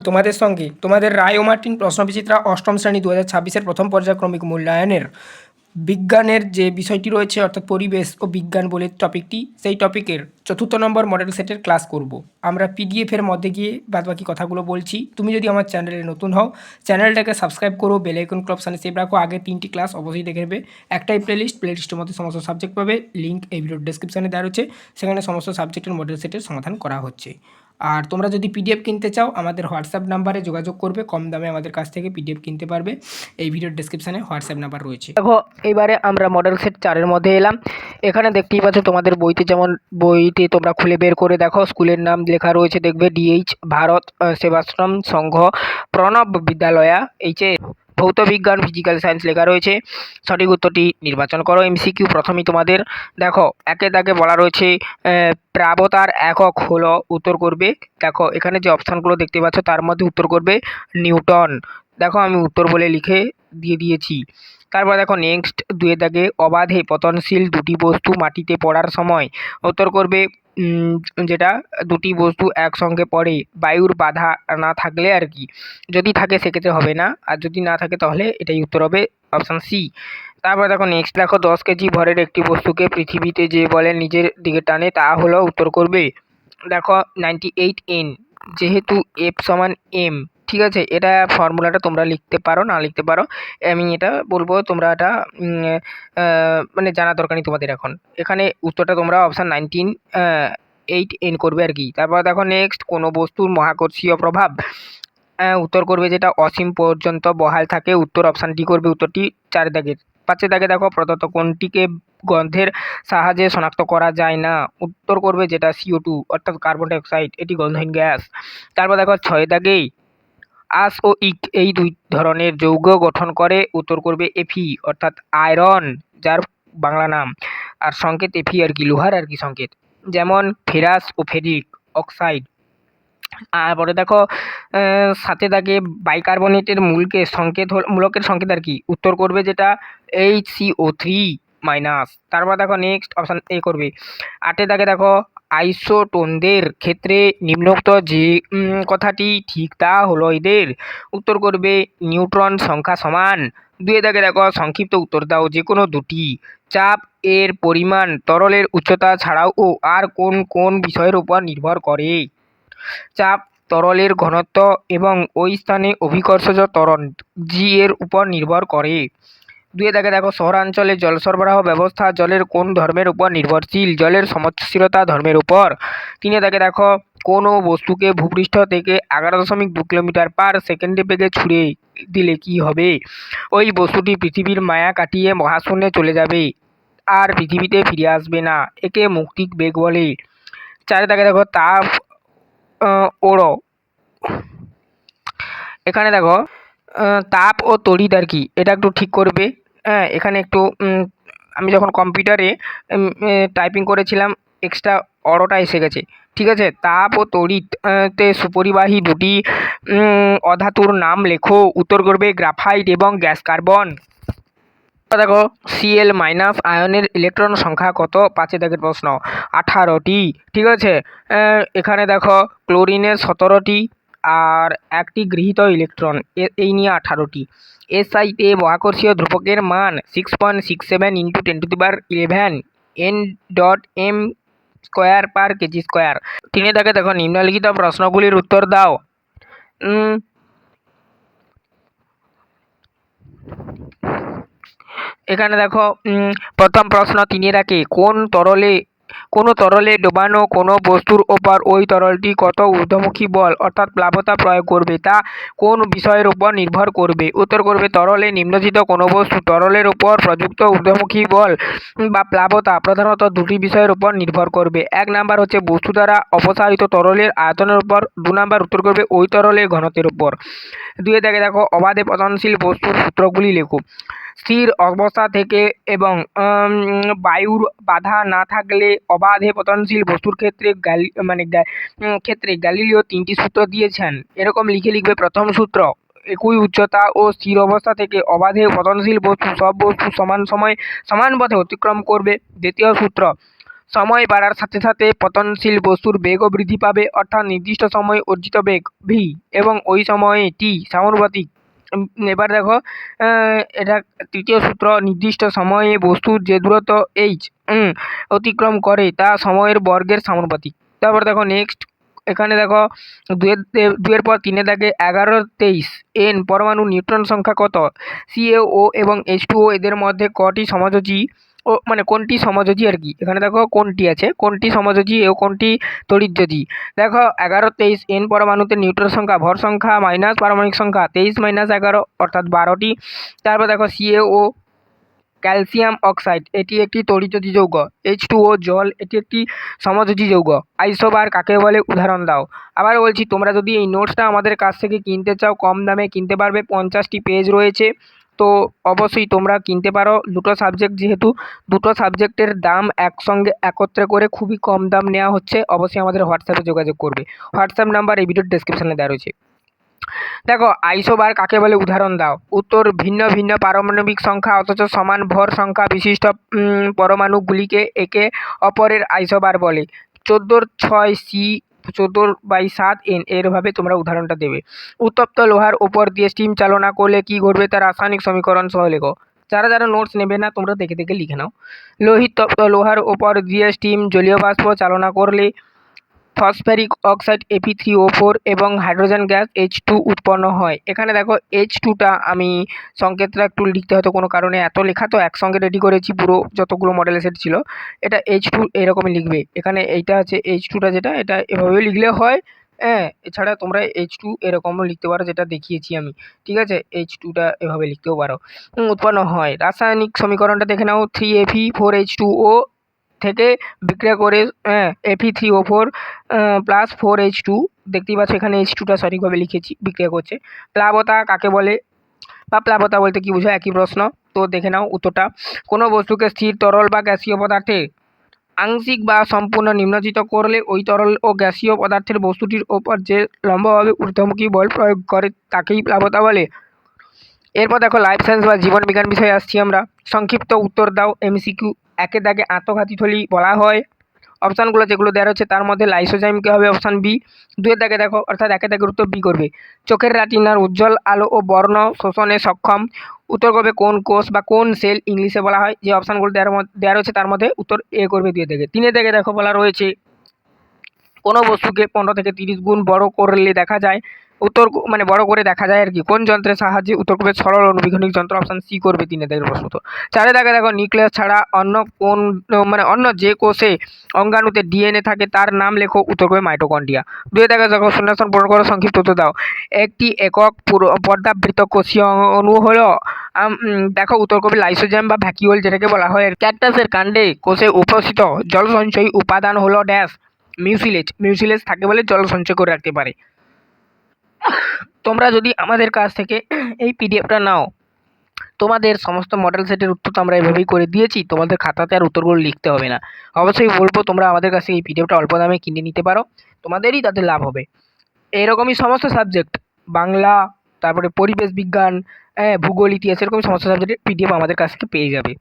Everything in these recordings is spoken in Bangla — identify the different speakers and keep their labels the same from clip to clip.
Speaker 1: তোমাদের সঙ্গে তোমাদের রায় ও মার্টিন প্রশ্নবিচিত্রা অষ্টম শ্রেণী 2026-এর প্রথম পর্যায়ক্রমিক মূল্যায়নের বিজ্ঞানের যে বিষয়টি রয়েছে অর্থাৎ পরিবেশ ও বিজ্ঞান বলে টপিকটি, সেই টপিকের 4th নম্বর মডেল সেটের ক্লাস করব। আমরা পিডিএফের মধ্যে গিয়ে বাদবাকি কথাগুলো বলছি। তুমি যদি আমার চ্যানেলে নতুন হও, চ্যানেলটাকে সাবস্ক্রাইব করো, বেল আইকন অপশানে সেভ রাখো। আগে 3টি ক্লাস অবশ্যই দেখে নেবে। একটাই প্লেলিস্টের মধ্যে সমস্ত সাবজেক্ট পাবে। লিঙ্ক এই ভিডিওর ডেসক্রিপশানে দেওয়া রয়েছে, সেখানে সমস্ত সাবজেক্টের মডেল সেটের সমাধান করা হচ্ছে। আর তোমরা যদি পিডিএফ কিনতে চাও, আমাদের হোয়াটসঅ্যাপ নাম্বারে যোগাযোগ করবে, কম দামে আমাদের কাছ থেকে পিডিএফ কিনতে পারবে। এই ভিডিওর ডেসক্রিপশানে হোয়াটসঅ্যাপ নাম্বার রয়েছে। দেখো, এবারে আমরা মডেল সেট 4-এর মধ্যে এলাম। এখানে দেখতেই পাচ্ছ তোমাদের বইতে, যেমন বইতে তোমরা খুলে বের করে দেখো, স্কুলের নাম লেখা রয়েছে, দেখবে ডিএইচ ভারত সেবাশ্রম সংঘ প্রণব বিদ্যালয়া, ভৌত বিজ্ঞান ফিজিক্যাল সায়েন্স লেখা রয়েছে। সঠিক উত্তরটি নির্বাচন করো। এমসিকিউ প্রথমেই তোমাদের দেখো, একে দাগে বলা রয়েছে প্রাবতার একক হলো, উত্তর করবে, দেখো এখানে যে অপশানগুলো দেখতে পাচ্ছ তার মধ্যে উত্তর করবে নিউটন। দেখো আমি উত্তর বলে লিখে দিয়ে দিয়েছি। তারপর দেখো নেক্সট, 2 দাগে অবাধে পতনশীল দুটি বস্তু মাটিতে পড়ার সময়, উত্তর করবে যেটা দুটি বস্তু একসঙ্গে পড়ে বায়ুর বাধা না থাকলে আর কি। যদি থাকে সেক্ষেত্রে হবে না, আর যদি না থাকে তাহলে এটাই উত্তর হবে, অপশান সি। তারপর দেখো নেক্সট, দেখো 10 কেজি ভরের একটি বস্তুকে পৃথিবীতে যে বলে নিজের দিকে টানে তা হলো, উত্তর করবে দেখো 98N, যেহেতু F সমান M, ঠিক আছে। এটা ফর্মুলাটা তোমরা লিখতে পারো, না লিখতে পারো, আমি এটা বলবো, তোমরা এটা মানে জানা দরকার নেই তোমাদের এখন। এখানে উত্তরটা তোমরা অপশান 8N করবে আর কি। তারপর দেখো নেক্সট, কোনো বস্তুর মহাকর্ষীয় প্রভাব, উত্তর করবে যেটা অসীম পর্যন্ত বহাল থাকে, উত্তর অপশান ডি করবে, উত্তরটি 4 দাগের। 5 দাগে দেখো প্রদত্ত কোনটিকে গন্ধের সাহায্যে শনাক্ত করা যায় না, উত্তর করবে যেটা CO2 অর্থাৎ কার্বন ডাইঅক্সাইড, এটি গন্ধহীন গ্যাস। তারপর দেখো 6 দাগে আস ও ইক এই 2 ধরনের যৌগ গঠন করে, উত্তর করবে Fe অর্থাৎ আয়রন, যার বাংলা নাম। আর সংকেত Fe আর কি, লোহার আর কি সংকেত, যেমন ফেরাস ও ফেরিক অক্সাইড। পরে দেখো 7 দাগে বাইকার্বনেটের মূলকের সংকেত আর কি, উত্তর করবে যেটা HCO3-। তারপর দেখো নেক্সট অপশান এ করবে। 8 দাগে দেখো আইসোটোনদের ক্ষেত্রে নিম্নোক্ত যে কথাটি ঠিক তা হলো এদের, উত্তর করবে নিউট্রন সংখ্যা সমান। 2 দাগে দেখো সংক্ষিপ্ত উত্তর দাও যে কোনো দুটি। চাপ এর পরিমাণ তরলের উচ্চতা ছাড়াও ও আর কোন কোন বিষয়ের উপর নির্ভর করে? চাপ, তরলের ঘনত্ব এবং ওই স্থানে অভিকর্ষজ ত্বরণ জি এর উপর নির্ভর করে। 2 দাগে দেখো শহরাঞ্চলে জল সরবরাহ ব্যবস্থা জলের কোন ধর্মের উপর নির্ভরশীল? জলের সমচ্ছলতা ধর্মের উপর। 3 দাগে দেখো কোনো বস্তুকে ভূপৃষ্ঠ থেকে 11.2 কিলোমিটার পার সেকেন্ডে বেগে ছুড়ে দিলে কি হবে? ওই বস্তুটি পৃথিবীর মায়া কাটিয়ে মহাশূন্যে চলে যাবে, আর পৃথিবীতে ফিরে আসবে না, একে মুক্তিক বেগ বলে। 4 দাগে দেখো তাপ ওড়ো, এখানে দেখো তাপ ও তড়িৎ আর কি, এটা একটু ঠিক করবে। হ্যাঁ, এখানে একটু আমি যখন কম্পিউটারে টাইপিং করেছিলাম এক্সট্রা অড়োটা এসে গেছে, ঠিক আছে। তাপ ও তড়িৎ তে সুপরিবাহী দুটি অধাতুর নাম লেখো, উত্তর করবে গ্রাফাইট এবং গ্যাস কার্বন। দেখো Cl- আয়নের ইলেকট্রন সংখ্যা কত? 5 দাগের প্রশ্ন, 18টি, ঠিক আছে। এখানে দেখো ক্লোরিনের 17টি আর একটি গৃহীত ইলেকট্রন, এই নিয়ে 18টি। SI-তে মহাকর্ষীয় ধ্রুবকের মান 6.67 × 10⁻11 N.m² per kg²। 3 দাগে দেখো নিম্নলিখিত প্রশ্নগুলির উত্তর দাও। এখানে দেখো প্রথম প্রশ্ন 3 দাগে কোনো তরলে ডোবানো কোনো বস্তুর ওপর ওই তরলটি কত ঊর্ধ্বমুখী বল অর্থাৎ প্লাবতা প্রয়োগ করবে, তা কোন বিষয়ের উপর নির্ভর করবে? উত্তর করবে তরলে নিম্নলিখিত কোনো বস্তু তরলের উপর প্রযুক্ত ঊর্ধ্বমুখী বল বা প্লাবতা প্রধানত 2টি বিষয়ের উপর নির্ভর করবে। 1 নাম্বার হচ্ছে বস্তু দ্বারা অপসারিত তরলের আয়তনের উপর, 2 নাম্বার উত্তর করবে ওই তরলের ঘনত্বের উপর। 2 দাগে দেখো অবাধে পতনশীল বস্তুর সূত্রগুলি লেখো। স্থির অবস্থা থেকে এবং বায়ুর বাধা না থাকলে অবাধে পতনশীল বস্তুর ক্ষেত্রে গ্যালিলিও 3টি সূত্র দিয়েছেন, এরকম লিখবে। প্রথম সূত্র, একই উচ্চতা ও স্থির অবস্থা থেকে অবাধে পতনশীল বস্তু সব বস্তু সমান সময় সমান পথে অতিক্রম করবে। দ্বিতীয় সূত্র, সময় বাড়ার সাথে সাথে পতনশীল বস্তুর বেগও বৃদ্ধি পাবে, অর্থাৎ নির্দিষ্ট সময়ে অর্জিত বেগ ভি এবং ওই সময়ে টি সমানুপাতিক। এবার দেখো এটা তৃতীয় সূত্র, নির্দিষ্ট সময়ে বস্তুর যে দূরত্ব এইচ অতিক্রম করে তা সময়ের বর্গের সমানুপাতিক। তারপর দেখো নেক্সট, এখানে দেখো দুয়ের পর 3 দাগে 11-23 এন পরমাণু নিউট্রন সংখ্যা কত? সিএও এবং H2O এদের মধ্যে কটি সমযোজী ও মানে কোনটি সমযোজী আর কি, এখানে দেখো কোনটি আছে, কোনটি সমযোজী ও কোনটি তড়িৎযোজী। দেখো 11-23 এন পরমাণুতে নিউট্রন সংখ্যা ভর সংখ্যা মাইনাস পারমাণবিক সংখ্যা 23-11 অর্থাৎ 12টি। তারপর দেখো সিএও ক্যালসিয়াম অক্সাইড এটি একটি তড়িৎযোজী যৌগ। H2O জল এটি একটি সমযোজী যৌগ। আইসোবার কাকে বলে উদাহরণ দাও। আবার বলছি, তোমরা যদি এই নোটসটা আমাদের কাছ থেকে কিনতে চাও কম দামে কিনতে পারবে, 50টি পেজ রয়েছে, তো অবশ্যই তোমরা কিনতে পারো। দুটো সাবজেক্ট যেহেতু, দুটো সাবজেক্টের দাম একসঙ্গে একত্রে করে খুবই কম দাম নেওয়া হচ্ছে। অবশ্যই আমাদের হোয়াটসঅ্যাপে যোগাযোগ করবে, হোয়াটসঅ্যাপ নাম্বার এই ভিডিওর ডেসক্রিপশনে দেওয়া রয়েছে। দেখো আইসোবার কাকে বলে উদাহরণ দাও। উত্তর, ভিন্ন ভিন্ন পারমাণবিক সংখ্যা অথচ সমান ভর সংখ্যা বিশিষ্ট পরমাণুগুলিকে একে অপরের আইসোবার বলে। 14/6 সি 14/7 এন এরভাবে তোমরা উদাহরণটা দেবে। উত্তপ্ত লোহার ওপর দিয়ে স্টিম চালনা করলে কি ঘটবে তার রাসায়নিক সমীকরণ সহ লেখো। যারা যারা নোটস নেবে না তোমরা দেখে দেখে লিখে নাও। লোহিত তপ্ত লোহার ওপর দিয়ে স্টিম জলীয় বাষ্প চালনা করলে ফসফরিক অক্সাইড Fe3O4 এবং হাইড্রোজেন গ্যাস H2 উৎপন্ন হয়। এখানে দেখো H2টা আমি সংকেতটা একটু লিখতে হয়তো কোনো কারণে, এত লেখা তো একসঙ্গে রেডি করেছি পুরো যতগুলো মডেলের সেট ছিল। এটা H2 এরকমই লিখবে। এখানে এইটা আছে H2টা, যেটা এটা এভাবেও লিখলে হয়। হ্যাঁ, এছাড়া তোমরা H2 এরকমও লিখতে পারো যেটা দেখিয়েছি আমি, ঠিক আছে। H2টা এভাবে লিখতেও পারো। উৎপন্ন হয়। রাসায়নিক সমীকরণটা দেখে নাও। 3Fe4H2O থেকে বিক্রিয়া করে Fe3O4 প্লাস 4H2, দেখতেই পাচ্ছ এখানে H2টা সঠিকভাবে লিখেছি, বিক্রিয়া করছে। প্লাবতা কাকে বলে বা প্লাবতা বলতে কি বোঝায়, একই প্রশ্ন। তো দেখে নাও উত্তরটা। কোনো বস্তুকে স্থির তরল বা গ্যাসীয় পদার্থে আংশিক বা সম্পূর্ণ নিমজ্জিত করলে ওই তরল ও গ্যাসীয় পদার্থের বস্তুটির ওপর যে লম্বভাবে ঊর্ধ্বমুখী বল প্রয়োগ করে তাকেই প্লাবতা বলে। এরপর দেখো লাইফ সায়েন্স বা জীবন বিজ্ঞান বিষয়ে আসছি আমরা। সংক্ষিপ্ত উত্তর দাও। MCQ। একের দাগে আত্মঘাতী থলি বলা হয়। অপশানগুলো যেগুলো দেওয়া রয়েছে তার মধ্যে লাইসোজাইমকে হবে অপশান বি। দুয়ের দাগে দেখো, অর্থাৎ একের দাগের উত্তর বি করবে। চোখের রেটিনার উজ্জ্বল আলো ও বর্ণ শোষণে সক্ষম, উত্তর করবে কোন কোষ বা কোন সেল ইংলিশে বলা হয়। যে অপশানগুলো দেওয়া রয়েছে তার মধ্যে উত্তর এ করবে দুয়ের দাগে। তিনের দাগে দেখো বলা রয়েছে কোনো বস্তুকে 15 থেকে 30 গুণ বড় করলে দেখা যায়, উত্তর মানে বড় করে দেখা যায় আর কি, কোন যন্ত্রের সাহায্যে, উত্তর করবে সরল অনুবীক্ষণিক যন্ত্র, অপশান সি করবে তিনের দাগের প্রশ্ন উত্তর। চারের দাগে দেখো নিউক্লিয়াস ছাড়া অন্য কোন অন্য যে কোষে অঙ্গাণুতে ডিএনএ থাকে তার নাম লেখো, উত্তর করবে মাইটোকন্ড্রিয়া। দুই দাগে দেখো শূন্যস্থান পূরণ করো, সংক্ষিপ্ত উত্তর দাও। একটি একক পর্দাবৃত কোষীয় অণু হলো দেখো, উত্তর করবে লাইসোজোম বা ভ্যাকিওল যেটাকে বলা হয়। ক্যাকটাসের কাণ্ডে কোষে উপস্থিত জল সঞ্চয়ী উপাদান হলো ড্যাশ মিউসিলেজ। মিউসিলেজ থাকে বলে জল সঞ্চয় করে রাখতে পারে। তোমরা যদি আমাদের কাছ থেকে এই পিডিএফটা নাও, তোমাদের সমস্ত মডেল সেটের উত্তর তো আমরা এভাবেই করে দিয়েছি, তোমাদের খাতাতে আর উত্তরগুলো লিখতে হবে না। অবশ্যই বলবো তোমরা আমাদের কাছে এই পিডিএফটা অল্প দামে কিনে নিতে পারো, তোমাদেরই তাতে লাভ হবে। এরকমই সমস্ত সাবজেক্ট, বাংলা, তারপরে পরিবেশ বিজ্ঞান, ভূগোল, ইতিহাস, এরকম সমস্ত সাবজেক্টের পিডিএফ আমাদের কাছ থেকে পেয়ে যাবে।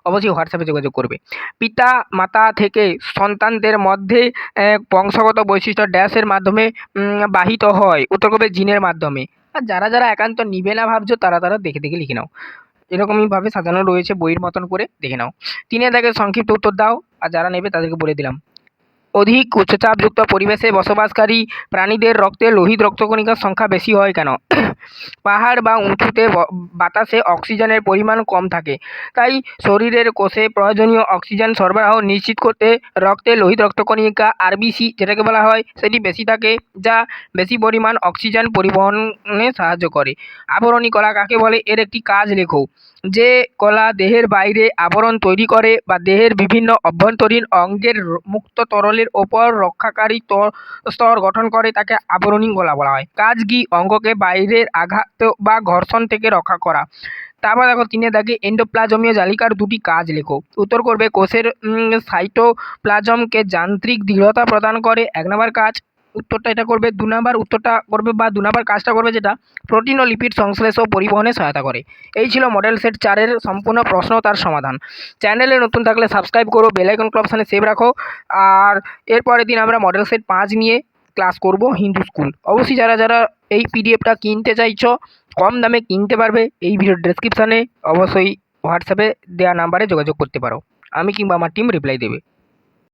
Speaker 1: অবশ্যই হোয়াটসঅ্যাপে যোগাযোগ করবে। পিতা মাতা থেকে সন্তানদের মধ্যে বংশগত বৈশিষ্ট্য ড্যাশের মাধ্যমে বাহিত হয়, উত্তর করবে জিনের মাধ্যমে। আর যারা যারা একান্ত নিবে না ভাবছো তারা তারা দেখে দেখে লিখে নাও, এরকমইভাবে সাজানো রয়েছে বইয়ের মতন করে, দেখে নাও। তিনের দাগে সংক্ষিপ্ত উত্তর দাও, আর যারা নেবে তাদেরকে বলে দিলাম। অধিক উচ্চচাপযুক্ত পরিবেশে বসবাসকারী প্রাণীদের রক্তে লোহিত রক্তকণিকার সংখ্যা বেশি হয় কেন? পাহাড় বা উঁচুতে বাতাসে অক্সিজেনের পরিমাণ কম থাকে, তাই শরীরের কোষে প্রয়োজনীয় অক্সিজেন সরবরাহ নিশ্চিত করতে রক্তে লোহিত রক্তকণিকা আরবিসি যেটাকে বলা হয় সেটি বেশি থাকে, যা বেশি পরিমাণ অক্সিজেন পরিবহনে সাহায্য করে। আবরণী কলা কাকে বলে, এর একটি কাজ লেখো। যে কলা দেহের বাইরে আবরণ তৈরি করে বা দেহের বিভিন্ন অভ্যন্তরীণ অঙ্গের মুক্ত তরলের ওপর রক্ষাকারী স্তর গঠন করে তাকে আবরণী কলা বলা হয়। কাজ কি, অঙ্গকে বাইরের আঘাত বা ঘর্ষণ থেকে রক্ষা করা। তারপর দেখো তিনের দাগে এন্ডোপ্লাজমীয় জালিকার দুটি কাজ লেখো, উত্তর করবে কোষের সাইটোপ্লাজমকে যান্ত্রিক দৃঢ়তা প্রদান করে 1 নম্বর কাজ, উত্তরটা এটা করবে। 2 নাম্বার উত্তরটা করবে বা 2 নাম্বার কাজটা করবে যেটা প্রোটিন ও লিপিড সংশ্লেষ ও পরিবহনে সহায়তা করে। এই ছিল মডেল সেট 4 এর সম্পূর্ণ প্রশ্ন তার সমাধান। চ্যানেলে নতুন থাকলে সাবস্ক্রাইব করো, বেল আইকন অপশানে সেভ রাখো। আর এর পরের দিন আমরা মডেল সেট 5 নিয়ে ক্লাস করব হিন্দু স্কুল। অবশ্যই যারা যারা এই পিডিএফটা কিনতে চাইছো কম দামে কিনতে পারবে, এই ভিডিওর ডেসক্রিপশানে অবশ্যই হোয়াটসঅ্যাপে দেওয়া নাম্বারে যোগাযোগ করতে পারো। আমি কিংবা আমার টিম রিপ্লাই দেবে।